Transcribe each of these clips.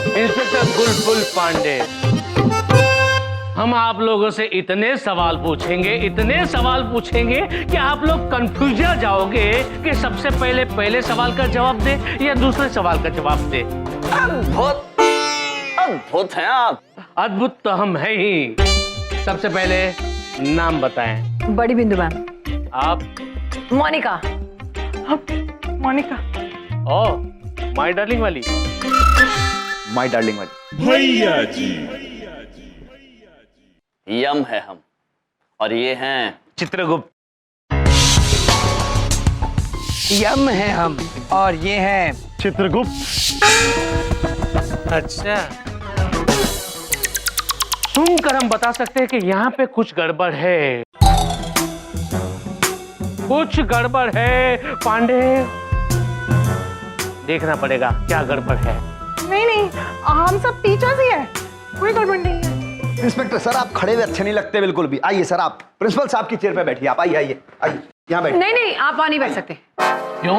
Inspector बुलबुल पांडे, हम आप लोगों से इतने सवाल पूछेंगे कि आप लोग कंफ्यूज जाओगे कि सबसे पहले सवाल का जवाब दे या दूसरे सवाल का जवाब दे। अद्भुत हैं आप। अद्भुत तो हम हैं ही। सबसे पहले नाम बताएं। बड़ी बिंदु मैम। आप? मोनिका। मोनिका। ओ, माय डार्लिंग वाली। माय डार्लिंग वाली। भैया जी। यम है हम, और ये हैं चित्रगुप्त। यम है हम, और ये हैं चित्रगुप्त। अच्छा, सुनकर हम बता सकते हैं कि यहाँ पे कुछ गड़बड़ है। कुछ गड़बड़ है पांडे, देखना पड़ेगा क्या गड़बड़ है। नहीं, हम सब टीचर्स ही हैं, कोई गड़बड़ नहीं है। इंस्पेक्टर सर, आप खड़े हुए अच्छे नहीं लगते बिल्कुल भी। आइए सर, आप प्रिंसिपल साहब की चेयर पे बैठिए। आप आइए यहाँ बैठिए। नहीं, आप वहां नहीं बैठ सकते। क्यों?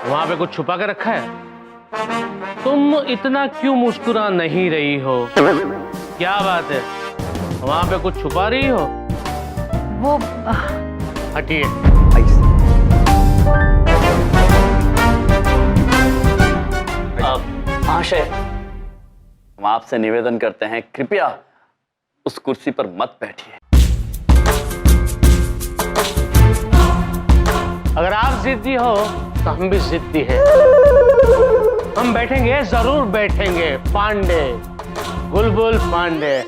वहां पे कुछ छुपा के रखा है? तुम इतना क्यों मुस्कुरा नहीं रही हो? क्या बात है, वहां पे कुछ छुपा रही हो? वो हटिए। महाशय, हम आपसे निवेदन करते हैं, कृपया उस कुर्सी पर मत बैठिए। अगर आप जिद्दी हो तो हम भी जिद्दी हैं। हम बैठेंगे, जरूर बैठेंगे। पांडे, बुलबुल पांडे।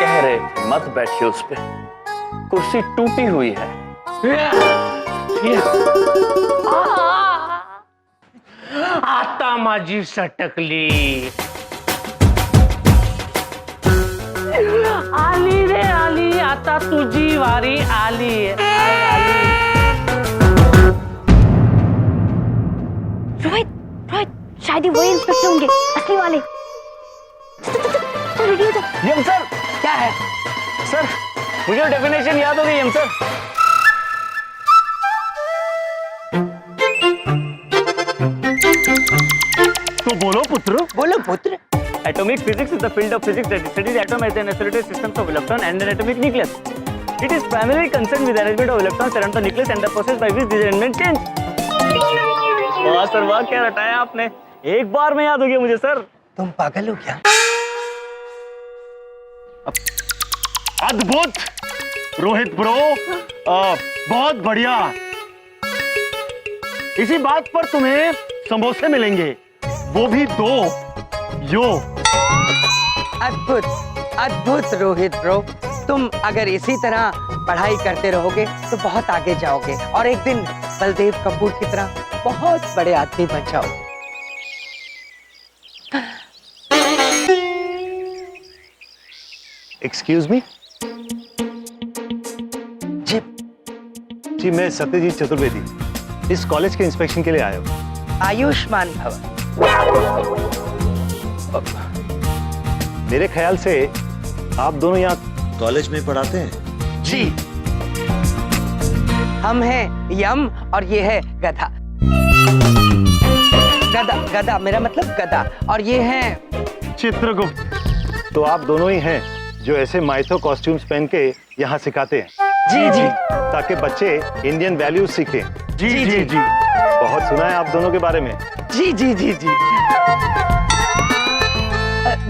कह रहे थे मत बैठिए उस पे, कुर्सी टूटी हुई है। आता माझी सटकली। आली रे आली, आता तुझी वारी आली। रोहित, शायद ही वही इंस्पेक्टर होंगे, असली वाले। चल रेडी हो जा। यम सर। क्या है? सर, मुझे डेफिनेशन याद हो गई यम सर। तो बोलो पुत्र। बोलो पुत्र। Atomic physics is the field of physics that studies atom as an isolated systems of electron and an atomic nucleus. It is primarily concerned with the arrangement of electrons around the nucleus and the process by which these arrangements change. वाह sir वाह, क्या रटाया आपने। एक बार में याद हो गया मुझे सर। तुम पागल हो क्या? अद्भुत रोहित ब्रो, बहुत बढ़िया। इसी बात पर तुम्हें समोसे मिलेंगे, वो भी 2 यो। अद्भुत रोहित ब्रो, तुम अगर इसी तरह पढ़ाई करते रहोगे तो बहुत आगे जाओगे और एक दिन बलदेव कपूर की तरह बहुत बड़े आदमी बन जाओगे। Excuse me. जी मैं सत्यजीत चतुर्वेदी इस कॉलेज के इंस्पेक्शन के लिए आया हूँ। आयुष्मान भव। मेरे ख्याल से आप दोनों यहाँ कॉलेज में पढ़ाते हैं? जी। हम हैं यम और ये है गधा। गधा मेरा मतलब गधा, और ये है चित्रगुप्त। तो आप दोनों ही हैं जो ऐसे माइथो कॉस्ट्यूम्स पहन के यहाँ सिखाते हैं? जी। ताकि बच्चे इंडियन वैल्यूज सीखें। जी। बहुत सुना है आप दोनों के बारे में। जी।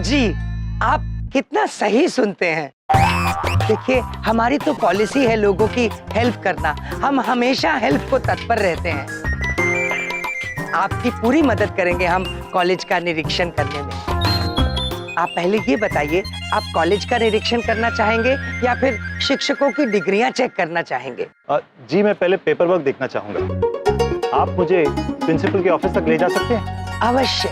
जी, आप कितना सही सुनते हैं। देखिए, हमारी तो पॉलिसी है लोगों की हेल्प करना। हम हमेशा हेल्प को तत्पर रहते हैं। आपकी पूरी मदद करेंगे हम कॉलेज का निरीक्षण करने में। आप पहले ये बताइए, आप कॉलेज का निरीक्षण करना चाहेंगे या फिर शिक्षकों की डिग्रियां चेक करना चाहेंगे? जी मैं पहले पेपर वर्क देखना चाहूंगा। आप मुझे प्रिंसिपल के ऑफिस तक ले जा सकते हैं? अवश्य।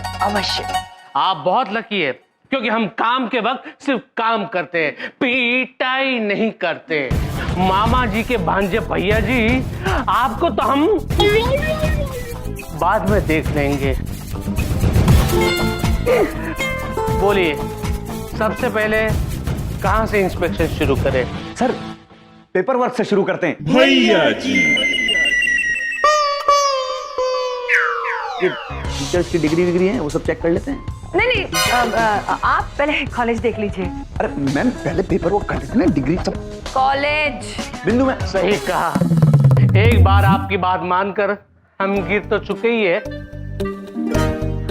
आप बहुत लकी है, क्योंकि हम काम के वक्त सिर्फ काम करते हैं, पिटाई नहीं करते। मामा जी के भांजे भैया जी, आपको तो हम बाद में देख लेंगे। बोलिए, सबसे पहले कहाँ से इंस्पेक्शन शुरू करें? सर पेपर वर्क से शुरू करते हैं। ये टीचर्स की डिग्री है, वो सब चेक कर लेते हैं। नहीं आप पहले कॉलेज देख लीजिए। अरे मैम पहले पेपर वर्क कर लेते हैं ना, डिग्री सब। कॉलेज बिंदु में सही कहा। एक बार आपकी बात मानकर हम गिर तो चुके ही है,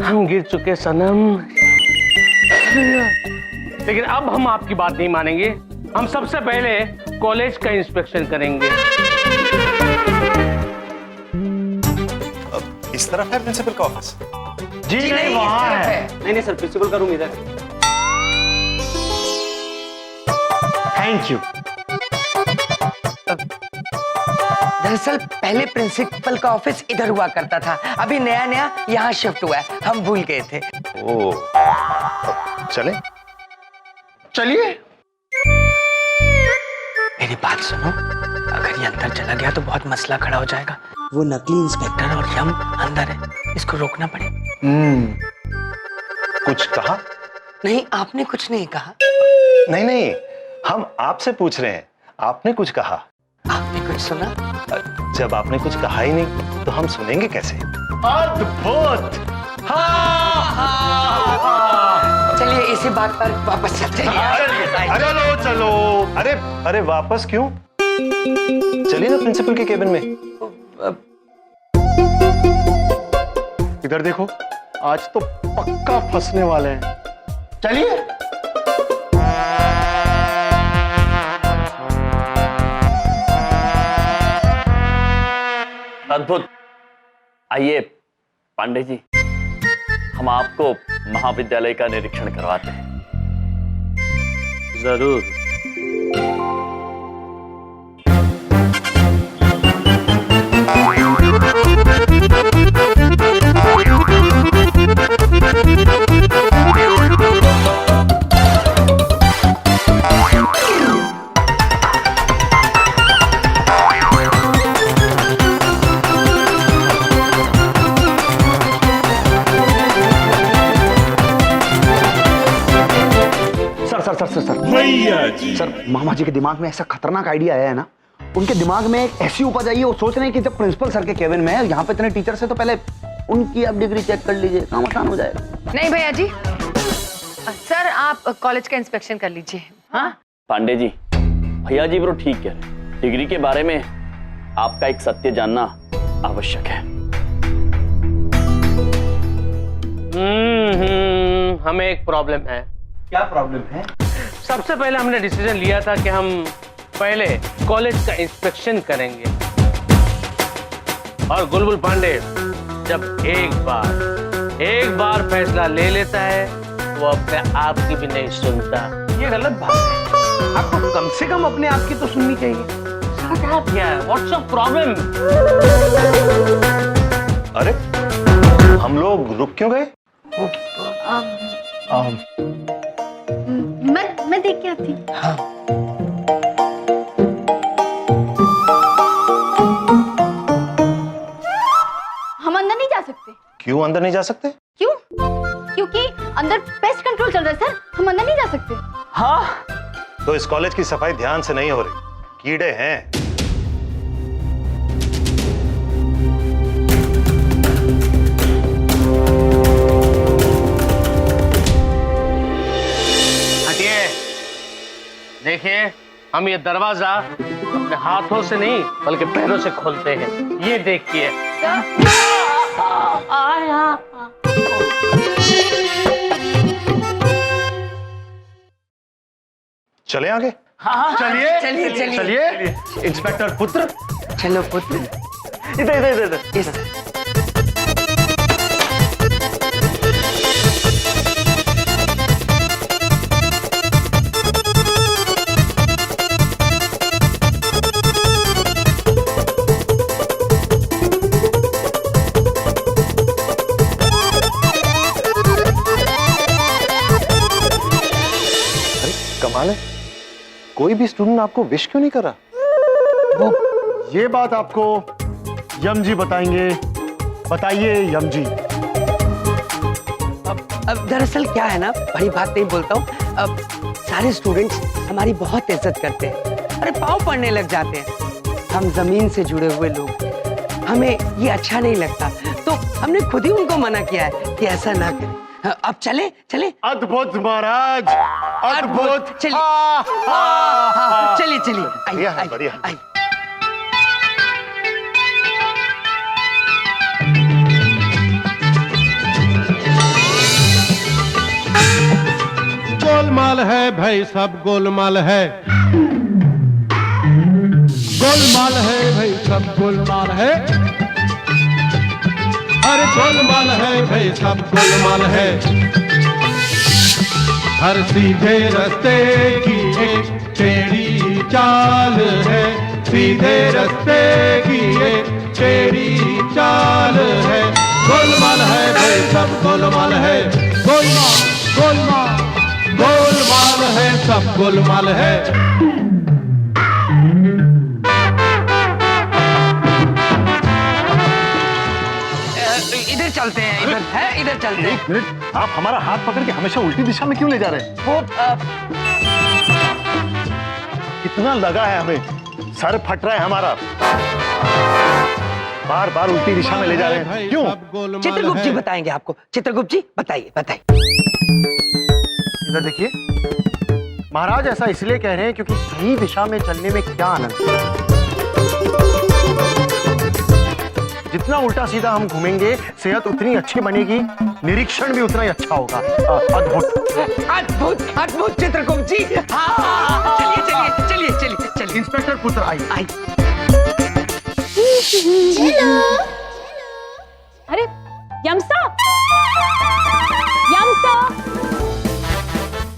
हम गिर चुके सनम। लेकिन अब हम आपकी बात नहीं मानेंगे। हम सबसे पहले कॉलेज का इंस्पेक्शन करेंगे। इस तरफ है प्रिंसिपल का ऑफिस? जी नहीं, वहाँ है। नहीं सर, प्रिंसिपल का रूम इधर। Thank you. दरअसल पहले प्रिंसिपल का ऑफिस इधर हुआ करता था, अभी नया नया यहाँ शिफ्ट हुआ है, हम भूल गए थे। ओ, चले? चलिए। मेरी बात सुनो, अगर ये अंदर चला गया तो बहुत मसला खड़ा हो जाएगा। वो नकली इंस्पेक्टर और यम अंदर है, इसको रोकना पड़ेगा। कुछ कहा? नहीं, आपने कुछ नहीं कहा। नहीं, हम आपसे पूछ रहे हैं, आपने कुछ कहा? आपने कुछ सुना? जब आपने कुछ कहा ही नहीं तो हम सुनेंगे कैसे? अद्भुत। चलिए इसी बात पर वापस चलते हैं। चलो। अरे वापस क्यों? चलिए ना प्रिंसिपल के केबिन में। इधर देखो, आज तो पक्का फंसने वाले हैं। चलिए। अद्भुत। आइए पांडे जी, हम आपको महाविद्यालय का निरीक्षण करवाते हैं। जरूर। सर मामा जी के दिमाग में ऐसा खतरनाक आइडिया आया है ना, उनके दिमाग में एक ऐसी उपज आई है, वो सोच रहे हैं कि जब प्रिंसिपल सर के केबिन में है, यहाँ पे इतने टीचर से, तो पहले उनकी आप डिग्री चेक कर लीजिए, काम आसान हो जाएगा। नहीं भैया जी, सर आप कॉलेज का इंस्पेक्शन कर लीजिए। हाँ पांडे जी, भैया जी ब्रो ठीक कह रहे हैं। डिग्री के बारे में आपका एक सत्य जानना आवश्यक है। हमें एक प्रॉब्लम है। क्या प्रॉब्लम है? सबसे पहले हमने डिसीजन लिया था कि हम पहले कॉलेज का इंस्पेक्शन करेंगे, और बुलबुल पांडे जब एक बार फैसला ले लेता है वो अपने आप की भी नहीं सुनता। ये गलत बात है, आपको कम से कम अपने आप की तो सुननी चाहिए। What's your problem? अरे हम लोग रुक क्यों गए? मैं देख के आती। हाँ। हम अंदर नहीं जा सकते। क्यों अंदर नहीं जा सकते? क्यों? क्योंकि अंदर पेस्ट कंट्रोल चल रहा है सर, हम अंदर नहीं जा सकते। हाँ, तो इस कॉलेज की सफाई ध्यान से नहीं हो रही, कीड़े हैं। देखिए, हम ये दरवाजा अपने हाथों से नहीं बल्कि पैरों से खोलते हैं। ये देखिए। चले आगे। हाँ, चलिए। इंस्पेक्टर पुत्र, चलो पुत्र, इधर। इस कमाल है, कोई भी स्टूडेंट आपको विश क्यों नहीं कर रहा? वो ये बात आपको यम जी बताएंगे। बताइए यम जी। दरअसल क्या है ना, बड़ी बात नहीं बोलता हूँ, सारे स्टूडेंट्स हमारी बहुत इज्जत करते हैं, अरे पाँव पड़ने लग जाते हैं। हम जमीन से जुड़े हुए लोग, हमें ये अच्छा नहीं लगता, तो हमने खुद ही उनको मना किया है कि ऐसा ना करें। अब चले चले। अद्भुत महाराज, अद्भुत। चलिए चलिए चलिए, बढ़िया है, बढ़िया। आइए। गोलमाल है भाई, सब गोलमाल है, गोलमाल है भाई, सब गोलमाल है, अरे गोलमाल है भाई, सब गोलमाल है। हर सीधे रास्ते की एक टेढ़ी चाल है, सीधे रास्ते की एक टेढ़ी चाल है। गोलमाल है भाई, सब गोलमाल है, गोलमाल गोलमाल गोलमाल है, सब गोलमाल है। इधर चलते हैं, इधर है, इधर चलते हैं। एक मिनट, आप हमारा हाथ पकड़ के हमेशा उल्टी दिशा में क्यों ले जा रहे हैं? वो कितना लगा है हमें, सर फट रहा है हमारा, बार बार उल्टी दिशा में ले जा रहे हैं, क्यों? चित्रगुप्त जी बताएंगे आपको। चित्रगुप्त जी बताइए बताइए। इधर देखिए महाराज, ऐसा इसलिए कह रहे हैं क्योंकि सही दिशा में चलने में क्या आनंद है। जितना उल्टा सीधा हम घूमेंगे, सेहत उतनी अच्छी बनेगी, निरीक्षण भी उतना ही अच्छा होगा। अद्भुत अद्भुत अद्भुत चित्रगुप्त जी। हाँ, चलिए चलिए चलिए चलिए चलिए। इंस्पेक्टर पुत्र आइए। आई। अरे यमसा, यमसा।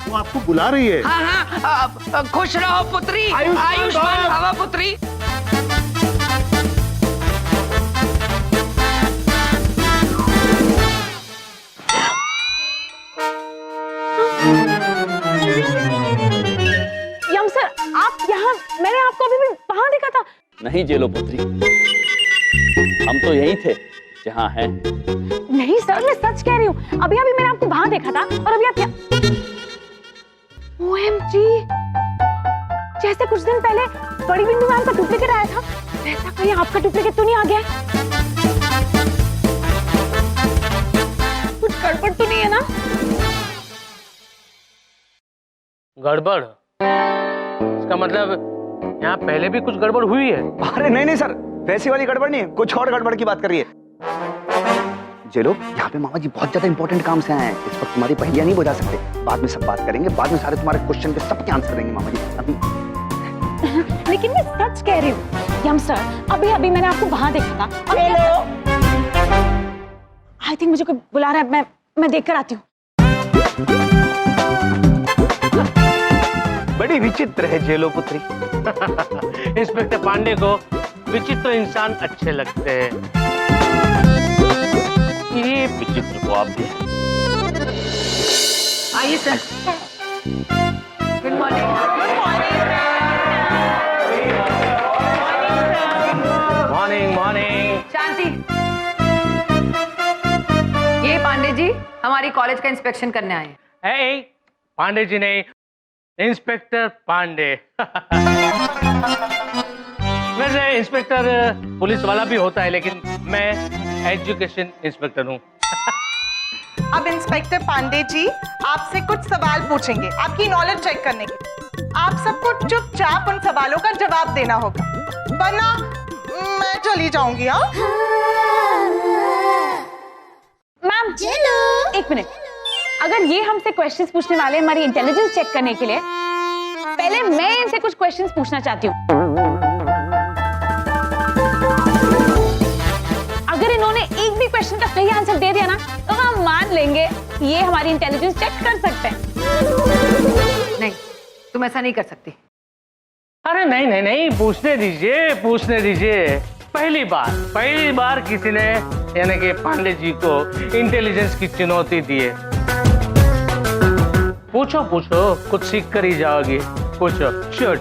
वो आपको बुला रही है। हाँ हाँ, खुश रहो पुत्री, आयुष्मान भव पुत्री। यम सर, आप यहाँ, मैंने आपको अभी भी वहां देखा था। नहीं जेलो पुत्री, हम तो यहीं थे जहाँ हैं। नहीं सर, मैं सच कह रही हूँ, अभी अभी मैंने आपको वहां देखा था और अभी आप क्या? OMG, जैसे कुछ दिन पहले बड़ी बिंदु मैम का डुप्लीकेट आया था, वैसा कहीं आपका डुप्लीकेट तो नहीं आ गया? कुछ गड़बड़ तो नहीं है ना? गड़बड़? इसका मतलब यहाँ पहले भी कुछ गड़बड़ हुई है? अरे नहीं नहीं सर, वैसी वाली गड़बड़ नहीं है, कुछ और गड़बड़ की बात कर रही है। जेलो, यहाँ पे मामा जी बहुत ज्यादा इंपॉर्टेंट काम से आए हैं, इस वक्त तुम्हारी पहेलियां नहीं बुझा सकते, बाद में सब बात करेंगे, बाद में सारे तुम्हारे क्वेश्चन के सबके आंसर देंगे मामा जी। अभी लेकिन मैं सच कह रही हूँ यम सर, अभी अभी मैंने आपको वहां देखा था। आई थिंक मुझे कोई बुला रहा है, मैं देख कर आती हूँ। बड़ी विचित्र है जेलो पुत्री। इंस्पेक्टर पांडे को विचित्र इंसान अच्छे लगते हैं। ये विचित्र को आप भी। आइए sir. Good morning. Morning morning. शांति। ये पांडे जी हमारी कॉलेज का इंस्पेक्शन करने आए हैं। ए, पांडे जी नहीं, इंस्पेक्टर पांडे। वैसे इंस्पेक्टर पुलिस वाला भी होता है, लेकिन मैं एजुकेशन इंस्पेक्टर हूँ। अब इंस्पेक्टर पांडे जी आपसे कुछ सवाल पूछेंगे आपकी नॉलेज चेक करने के। आप सबको चुपचाप उन सवालों का जवाब देना होगा, वरना मैं चली जाऊंगी। हाँ मैम, एक मिनट, अगर ये हमसे क्वेश्चंस पूछने वाले हैं हमारी इंटेलिजेंस चेक करने के लिए, पहले मैं इनसे कुछ क्वेश्चंस पूछना चाहती हूँ। अगर इन्होंने एक भी क्वेश्चन का सही आंसर दे दिया ना, तो हम मान लेंगे ये हमारी इंटेलिजेंस चेक कर सकते हैं। नहीं, तुम ऐसा नहीं कर सकती। अरे नहीं नहीं नहीं, पूछने दीजिए, पूछने दीजिए। पहली बार किसी ने यानी कि पांडे जी को इंटेलिजेंस की चुनौती दी है। पूछो पूछो, कुछ सीख कर ही जाओगी। पूछो, शूट।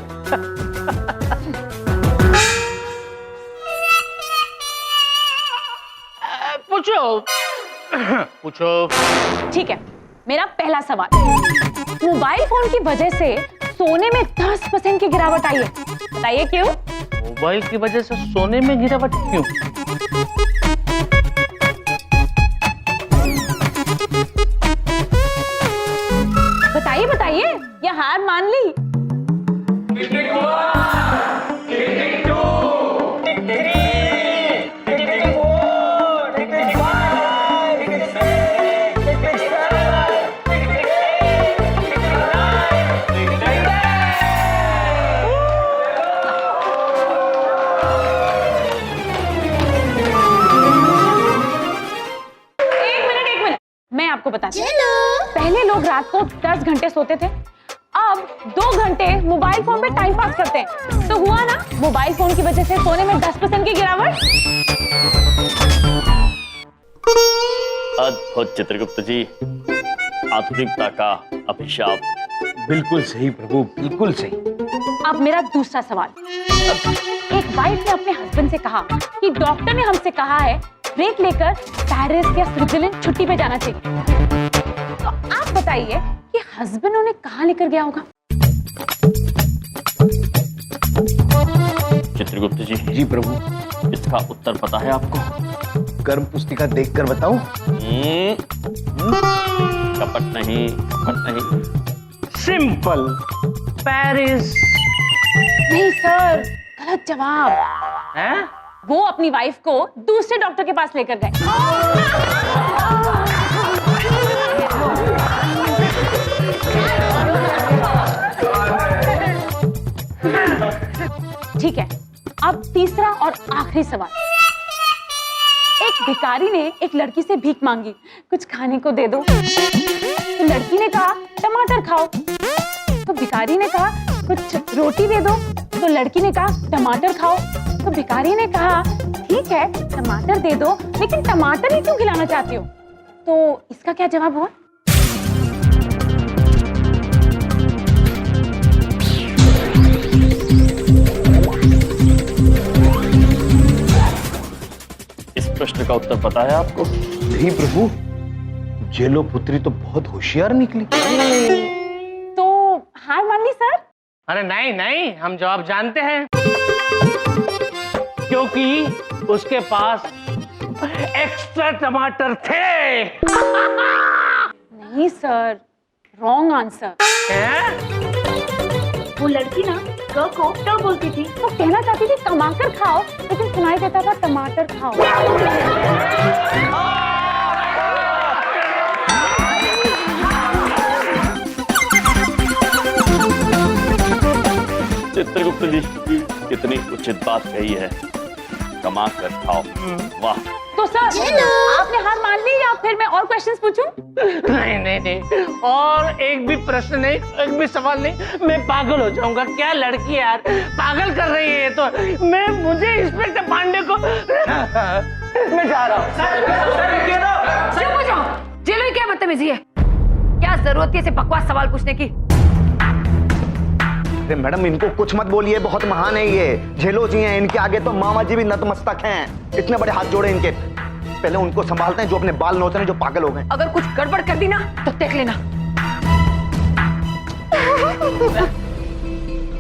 पूछो पूछो। ठीक है, मेरा पहला सवाल, मोबाइल फोन की वजह से सोने में 10% की गिरावट आई है, बताइए क्यों? मोबाइल की वजह से सोने में गिरावट क्यों? बताइए बताइए, या हार मान ली? मैं आपको बताती हूँ, पहले लोग रात को 10 घंटे सोते थे, अब 2 घंटे मोबाइल फोन पे टाइम पास करते हैं, तो हुआ ना मोबाइल फोन की वजह से सोने में 10% की गिरावट। अद्भुत चित्रगुप्त जी, आधुनिकता का अभिशाप। बिल्कुल सही प्रभु, बिल्कुल सही। अब मेरा दूसरा सवाल, एक वाइफ ने अपने हस्बैंड से कहा कि डॉक्टर ने हमसे कहा है ब्रेक लेकर पेरिस या स्विट्जरलैंड छुट्टी पे जाना चाहिए, तो आप बताइए कि हस्बैंड उन्हें कहाँ लेकर गया होगा? चित्रगुप्त जी। जी प्रभु। इसका उत्तर पता है आपको? कर्म पुस्तिका देखकर बताऊं? कपट नहीं, कपट नहीं। Simple, Paris. नहीं सर, गलत जवाब। हैं? वो अपनी वाइफ को दूसरे डॉक्टर के पास लेकर गए। ठीक है, अब तीसरा और आखिरी सवाल। एक भिखारी ने एक लड़की से भीख मांगी, कुछ खाने को दे दो, तो लड़की ने कहा टमाटर खाओ, तो भिखारी ने कहा कुछ रोटी दे दो, तो लड़की ने कहा टमाटर खाओ, तो भिखारी ने कहा ठीक है टमाटर दे दो, लेकिन टमाटर ही क्यों खिलाना चाहती हो? तो इसका क्या जवाब हुआ? इस प्रश्न का उत्तर पता है आपको? नहीं प्रभु, जेलो पुत्री तो बहुत होशियार निकली। तो हार मान ली सर? अरे नहीं नहीं, हम जवाब जानते हैं, क्योंकि उसके पास एक्स्ट्रा टमाटर थे। नहीं सर, रॉन्ग आंसर। वो लड़की ना क को ट बोलती थी, वो कहना चाहती थी टमाटर खाओ, लेकिन सुनाई देता था टमाटर खाओ। चित्रगुप्त जी, कितनी उचित बात कही है, कमा कर खाओ। वाह। तो सर आपने हार मान ली या फिर मैं और क्वेश्चंस पूछूं? नहीं नहीं नहीं, और एक भी प्रश्न नहीं, एक भी सवाल नहीं, मैं पागल हो जाऊंगा। क्या लड़की यार, पागल कर रही है। तो मुझे इंस्पेक्टर पांडे को मैं जा रहा हूँ। चुप हो जाओ, जेलो ये क्या बदतमीजी है? क्या जरूरत है इसे बकवास सवाल पूछने की? मैडम इनको कुछ मत बोलिए, बहुत महान है ये, झेलो जी हैं, इनके आगे तो मामा जी भी नतमस्तक हैं। इतने बड़े हाथ जोड़े इनके, पहले उनको संभालते हैं जो अपने बाल नोचने जो पागल हो गए। अगर कुछ गड़बड़ कर दी ना तो देख लेना।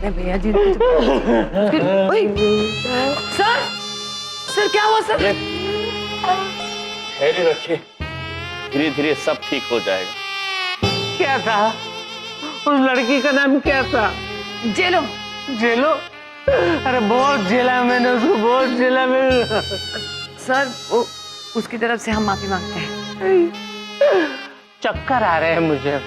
भैया जी सर, सर क्या हुआ सर? धैर्य रखिए, धीरे धीरे सब ठीक हो जाएगा। क्या था उस लड़की का नाम, क्या था? जेलो। जेलो? अरे बहुत जेला मैंने उसको, बहुत जेला मैंने। सर वो उसकी तरफ से हम माफी मांगते हैं। चक्कर आ रहे हैं मुझे,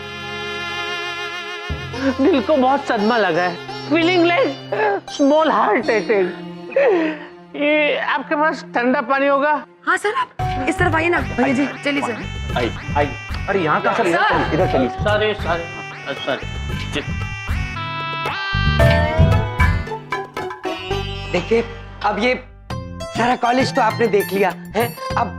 दिल को बहुत सदमा लगा है, feeling like small heart attack. ये आपके पास ठंडा पानी होगा? हाँ सर, आप इस तरफ आइए ना। भैया जी चलिए सर। आई। अरे यहाँ का सर, इधर चलिए। Sorry sorry. देखिए, अब ये सारा कॉलेज तो आपने देख लिया है, अब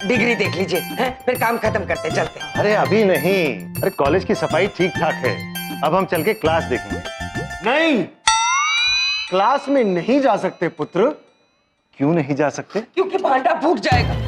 डिग्री देख लीजिए, हैं? फिर काम खत्म करते चलते। अरे अभी नहीं, अरे कॉलेज की सफाई ठीक ठाक है, अब हम चल के क्लास देखेंगे। नहीं, क्लास में नहीं जा सकते पुत्र। क्यों नहीं जा सकते? क्योंकि भांडा फूट जाएगा।